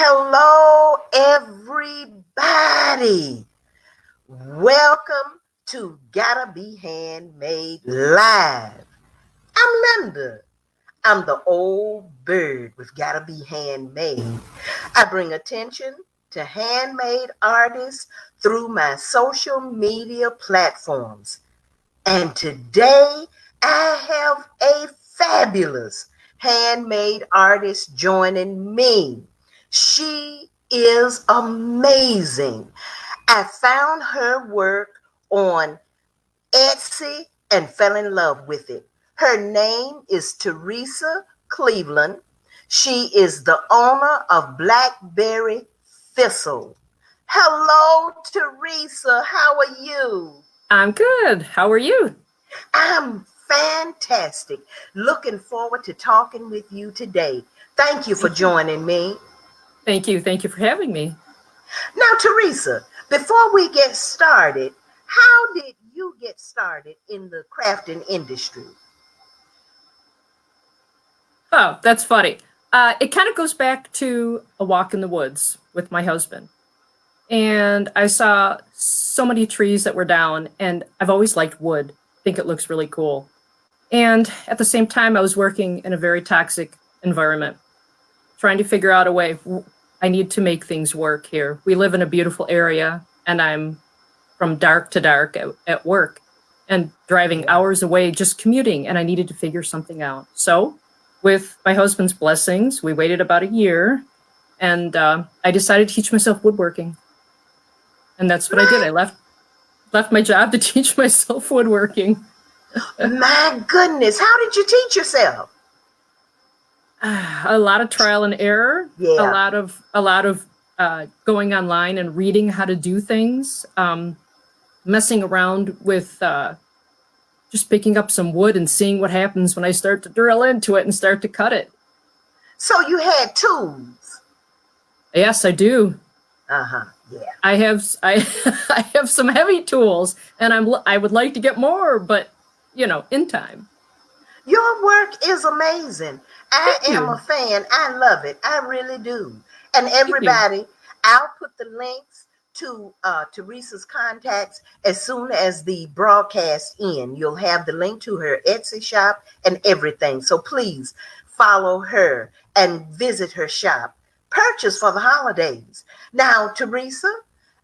Hello, everybody. Welcome to Gotta Be Handmade Live. I'm Linda. I'm the old bird with Gotta Be Handmade. I bring attention to handmade artists through my social media platforms. And today I have a fabulous handmade artist joining me. She is amazing. I found her work on Etsy and fell in love with it. Her name is Theresa Cleveland. She is the owner of Blackberry Thistle. Hello, Theresa. How are you? I'm good. How are you? I'm fantastic. Looking forward to talking with you today. Thank you for joining me. Thank you. Thank you for having me. Now, Theresa, before we get started, how did you get started in the crafting industry? Oh, that's funny. It kind of goes back to a walk in the woods with my husband. And I saw so many trees that were down, and I've always liked wood. I think it looks really cool. And at the same time, I was working in a very toxic environment, trying to figure out a way. I need to make things work here. We live in a beautiful area, and I'm from dark to dark at work and driving hours away just commuting, and I needed to figure something out. So, with my husband's blessings, we waited about a year, and I decided to teach myself woodworking. And that's what I did. I left my job to teach myself woodworking. My goodness, how did you teach yourself? A lot of trial and error. Yeah. A lot of going online and reading how to do things. Messing around with just picking up some wood and seeing what happens when I start to drill into it and start to cut it. So you had tools. Yes, I do. Yeah. I I have some heavy tools, and I would like to get more, but in time. Your work is amazing. I Thank am a you. fan. I love it. I really do. And Thank you. everybody, I'll put the links to Teresa's contacts as soon as the broadcast end. You'll have the link to her Etsy shop and everything. So please follow her and visit her shop. Purchase for the holidays. Now, Theresa,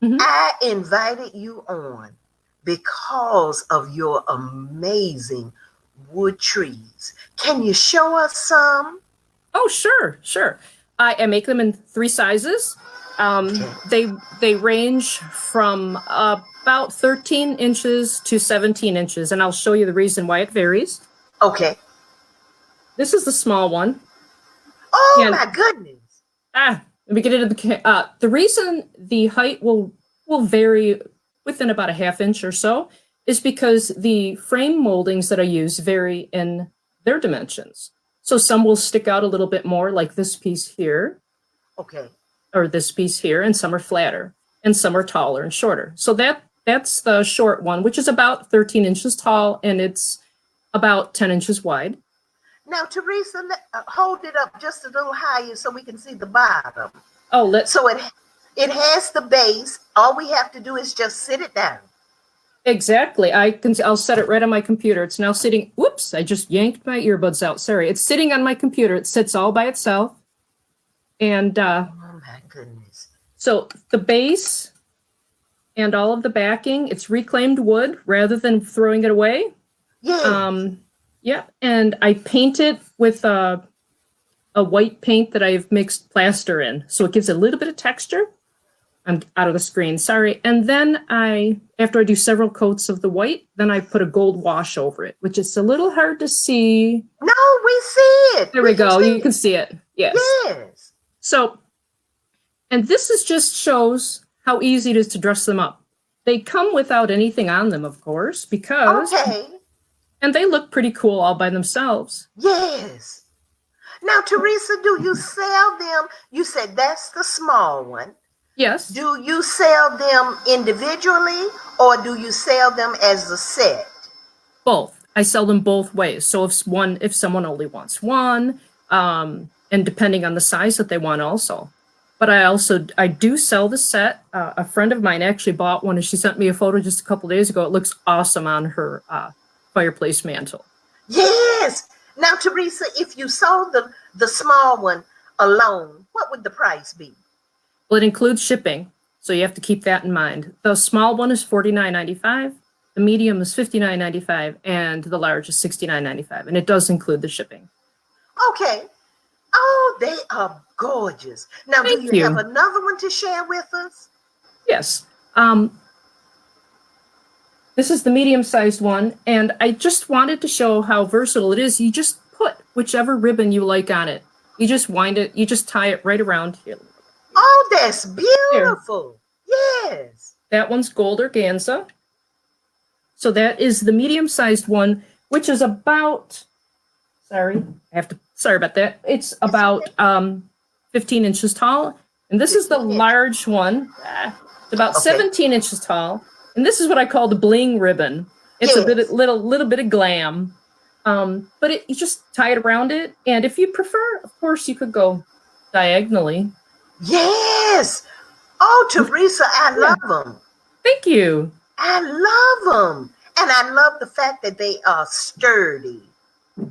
Mhm. I invited you on because of your amazing wood trees. Can you show us some? Oh, sure, sure. I make them in 3 sizes. Okay. They range from about 13 inches to 17 inches, and I'll show you the reason why it varies. Okay. This is the small one, Oh and my goodness. let me get into the reason the height will vary within about a half inch or so is because the frame moldings that I use vary in their dimensions. So some will stick out a little bit more, like this piece here, Okay. or this piece here, and some are flatter, and some are taller and shorter. So that's the short one, which is about 13 inches tall, and it's about 10 inches wide. Now, Theresa, hold it up just a little higher so we can see the bottom. Oh, let's So it has the base. All we have to do is just sit it down. exactly. I'll set it right on my computer. It's now sitting. Whoops! I just yanked my earbuds out. Sorry. It's sitting on my computer. It sits all by itself, and Oh my goodness. so the base and all of the backing, it's reclaimed wood rather than throwing it away. Yes. Yeah, and I paint it with a white paint that I've mixed plaster in, so it gives a little bit of texture. I'm out of the screen, sorry. And then after I do several coats of the white, then I put a gold wash over it, which is a little hard to see. No, we see it. There we go. See You can see it. Yes. Yes. So, and this is just shows how easy it is to dress them up. They come without anything on them, of course, because, Okay. and they look pretty cool all by themselves. Yes. Now, Theresa, do you sell them? You said that's the small one. Yes. Do you sell them individually or do you sell them as a set? Both. I sell them both ways. So if someone only wants one, and depending on the size that they want also. but I do sell the set. A friend of mine actually bought one, and she sent me a photo just a couple days ago. It looks awesome on her fireplace mantle. Yes. Now, Theresa, if you sold the small one alone, what would the price be? Well, it includes shipping, so you have to keep that in mind. The small one is $49.95, the medium is $59.95, and the large is $69.95, and it does include the shipping. Okay. Oh, they are gorgeous. Now, do Thank you have you. another one to share with us? Yes. This is the medium-sized one, and I just wanted to show how versatile it is. You just put whichever ribbon you like on it. You just wind it, you just tie it right around here. Oh, that's There. beautiful. Yes. That one's gold organza. So that is the medium-sized one, which is about, sorry about that. It's It's about okay. 15 inches tall. And this is the 15 inches. large one. It's about Okay. 17 inches tall. And this is what I call the bling ribbon. It's a Yes. little bit of glam. But you just tie it around it. And if you prefer, of course, you could go diagonally. Yes. Oh, Theresa, I Yeah. love them. Thank you. I love them. And I love the fact that they are sturdy.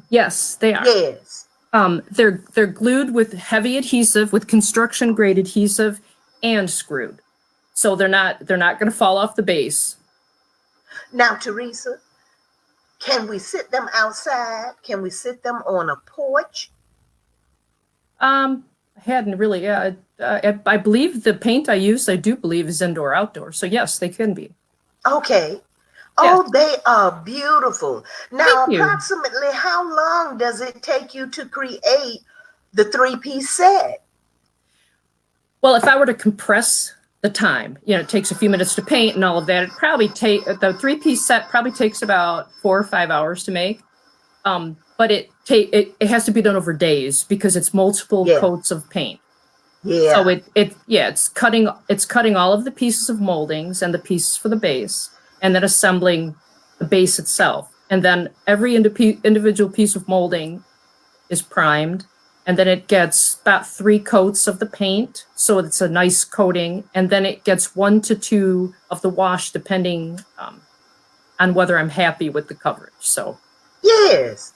Yes, they are. Yes. They're glued with heavy adhesive, with construction grade adhesive, and screwed. So they're not going to fall off the base. Now, Theresa, can we sit them outside? Can we sit them on a porch? I hadn't really. Yeah, I believe the paint I do believe is indoor outdoor. So yes, they can be. Okay. Yes. Oh, they are beautiful. Now, Thank you. approximately how long does it take you to create the three-piece set? Well, if I were to compress the time, it takes a few minutes to paint and all of that. It probably take the 3-piece set probably takes about 4 or 5 hours to make. But it has to be done over days because it's multiple Yeah. coats of paint. Yeah. So it's cutting all of the pieces of moldings and the pieces for the base, and then assembling the base itself. And then every individual piece of molding is primed, and then it gets about 3 coats of the paint, so it's a nice coating, and then it gets 1 to 2 of the wash, depending on whether I'm happy with the coverage. So Yes.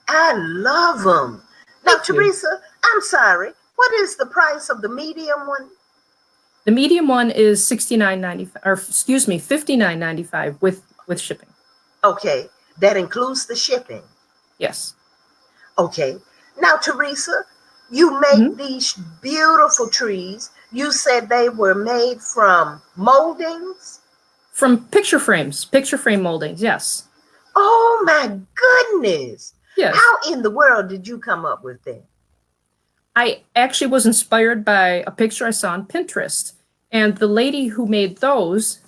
I love them. Now, thank you. Theresa, I'm sorry. What is the price of the medium one? The medium one is $69.95, or excuse me, $59.95 with shipping. Okay. That includes the shipping. Yes. Okay. Now, Theresa, you make Mhm. these beautiful trees. You said they were made from moldings. From picture frame moldings. Yes. Oh my goodness. Yes. How in the world did you come up with that? I actually was inspired by a picture I saw on Pinterest, and the lady who made those,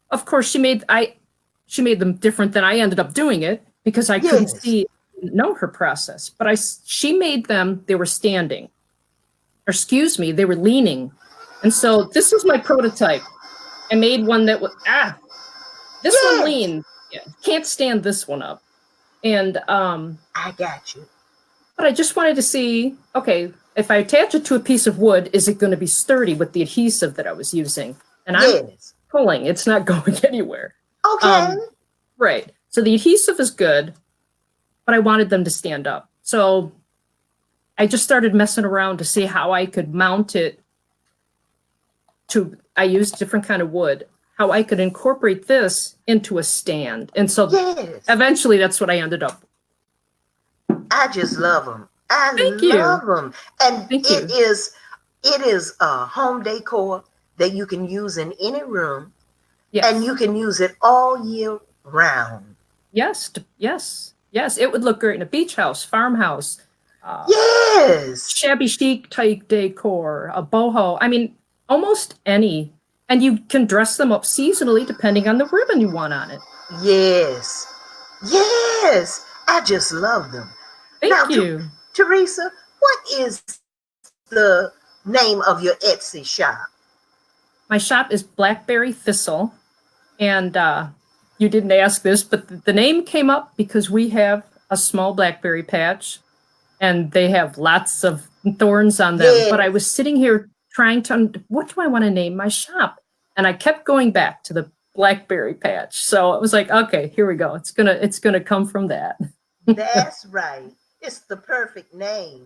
of course, she made them different than I ended up doing it because I couldn't Yes. see, didn't know her process. But she made them. They were standing, or excuse me, they were leaning, and so this was my prototype. I made one that was this one Yes. leans. Yeah, can't stand this one up, and I got you. but I just wanted to see, okay, if I attach it to a piece of wood, is it going to be sturdy with the adhesive that I was using? And I'm Yes. pulling, it's not going anywhere. Okay. Right. So the adhesive is good, but I wanted them to stand up. So I just started messing around to see how I could mount it I used different kind of wood, how I could incorporate this into a stand. And so Yes. eventually that's what I ended up. I just love them. I Thank you. love them. And Thank you. it is a home decor that you can use in any room. Yes. And you can use it all year round. Yes. It would look great in a beach house, farmhouse, Yes. shabby chic type decor, a boho. I mean, almost any. And you can dress them up seasonally depending on the ribbon you want on it. Yes. Yes. I just love them. Thank you. Theresa, what is the name of your Etsy shop? My shop is Blackberry Thistle. And you didn't ask this, but the name came up because we have a small blackberry patch and they have lots of thorns on them. Yes. But I was sitting here trying to, what do I want to name my shop? And I kept going back to the Blackberry patch. So it was like, okay, here we go. It's gonna come from that. That's right. It's the perfect name.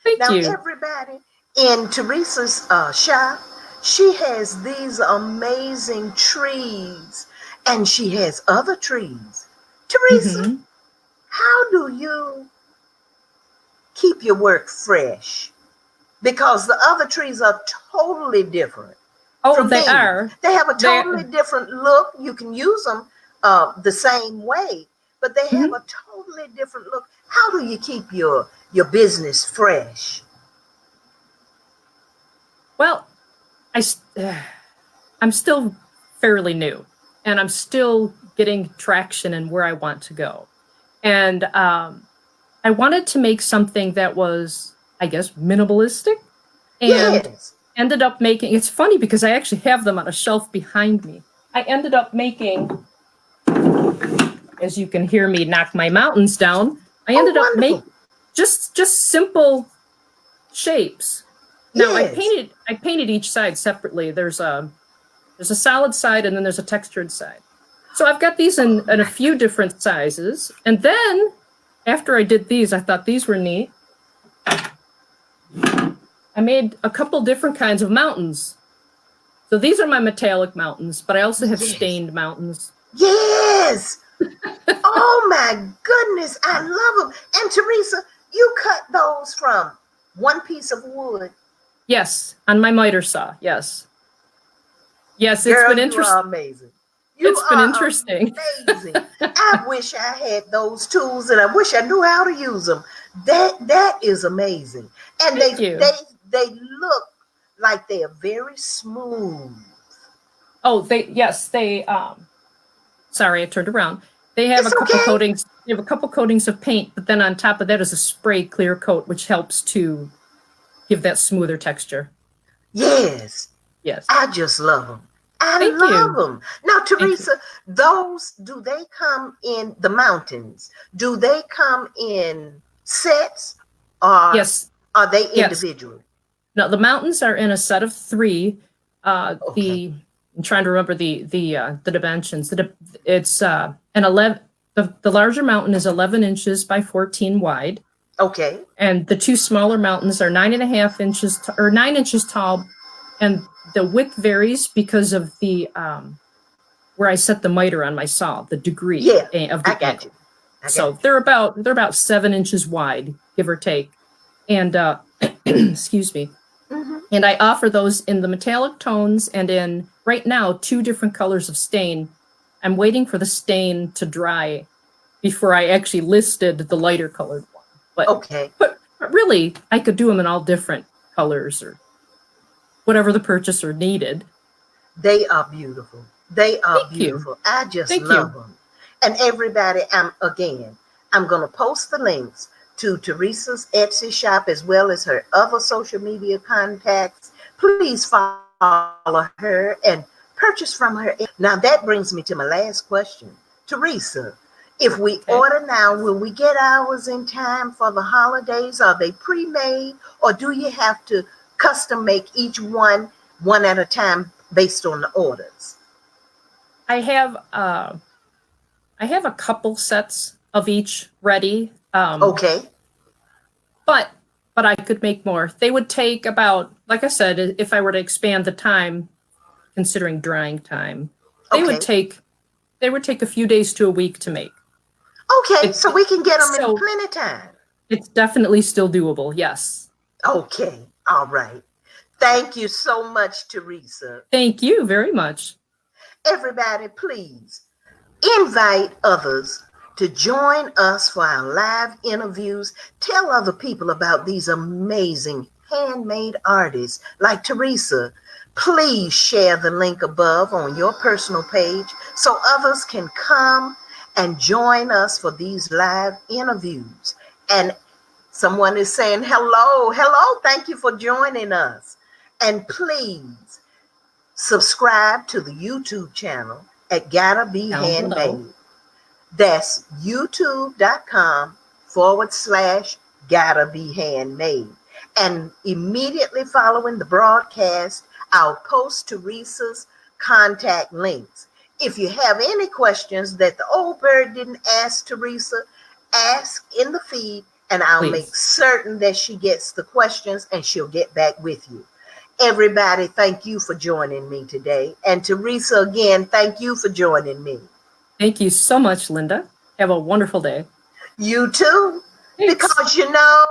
Thank Now, you. everybody, in Theresa's shop, she has these amazing trees, and she has other trees. Theresa, Hmm. how do you keep your work fresh? Because the other trees are totally different Oh, from they these. are. They have a They. totally different look. You can use them the same way, but they have Mhm. a totally different look. How do you keep your business fresh? Well, I, s- I'm still fairly new, and I'm still getting traction in where I want to go. And I wanted to make something that was, I guess, minimalistic, and Yes. ended up making. It's funny because I actually have them on a shelf behind me. I ended up making, as you can hear me knock my mountains down. I Oh, ended up wonderful. making just simple shapes. Now Yes. I painted each side separately. There's a solid side and then there's a textured side. So I've got these Oh, in a my few different sizes. And then after I did these, I thought these were neat. I made a couple different kinds of mountains. So these are my metallic mountains, but I also have yes. stained mountains. Yes. Oh, my goodness. I love them. And Theresa, you cut those from one piece of wood. Yes, on my miter saw. Yes. Yes, it's Girl, been you interesting. are amazing. You It's been are interesting. amazing. I wish I had those tools and I wish I knew how to use them. That is amazing. And Thank you. they look like they are very smooth. Oh, they sorry, I turned around. They have a It's couple okay. coatings. They have a couple coatings of paint, but then on top of that is a spray clear coat, which helps to give that smoother texture. Yes. Yes. I just love them. I Thank love you. them. Now, Thank you. Theresa, those, do they come in the mountains? Do they come in sets or Yes. are they Yes. individual? No, the mountains are in a set of three. Okay. The I'm trying to remember the dimensions. It's an 11. The larger mountain is 11 inches by 14 wide, Okay. and the two smaller mountains are 9.5 inches or 9 inches tall, and the width varies because of the where I set the miter on my saw, the degree Yeah, of I the got you. angle. I So got they're about 7 inches wide, give or take, and excuse me. you. And I offer those in the metallic tones and in right now two different colors of stain. I'm waiting for the stain to dry before I actually listed the lighter colored one. But Okay. but really, I could do them in all different colors or whatever the purchaser needed. They are beautiful. They are Thank you. beautiful. I just Thank love you. them. And everybody, I'm going to post the links to Theresa's Etsy shop as well as her other social media contacts. Please follow her and purchase from her. Now, that brings me to my last question. Theresa, if we Okay. order now, will we get ours in time for the holidays? Are they pre made or do you have to custom make each one at a time based on the orders? I have uh I have a couple sets of each ready. Okay. But I could make more. They would take about, like I said, if I were to expand the time, considering drying time, they would Okay. take they would take a few days to a week to make. Okay. So we can get them in So plenty time. it's definitely still doable. Yes. Okay. All right. Thank you so much, Theresa. Thank you very much. Everybody, please invite others to join us for our live interviews. Tell other people about these amazing handmade artists like Theresa. Please share the link above on your personal page so others can come and join us for these live interviews. And someone is saying, hello, hello, thank you for joining us. And please subscribe to the YouTube channel at Gotta Be Down below. Handmade. That's youtube.com/gotta be handmade. And immediately following the broadcast, I'll post Theresa's contact links. If you have any questions that the old bird didn't ask Theresa, ask in the feed, and I'll make Please. certain that she gets the questions and she'll get back with you. Everybody, thank you for joining me today. And Theresa, again, thank you for joining me. Thank you so much, Linda. Have a wonderful day. You too. Thanks. Because you know,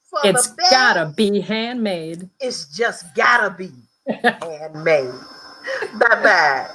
for It's the gotta best, be handmade. it's just gotta be handmade. Bye bye.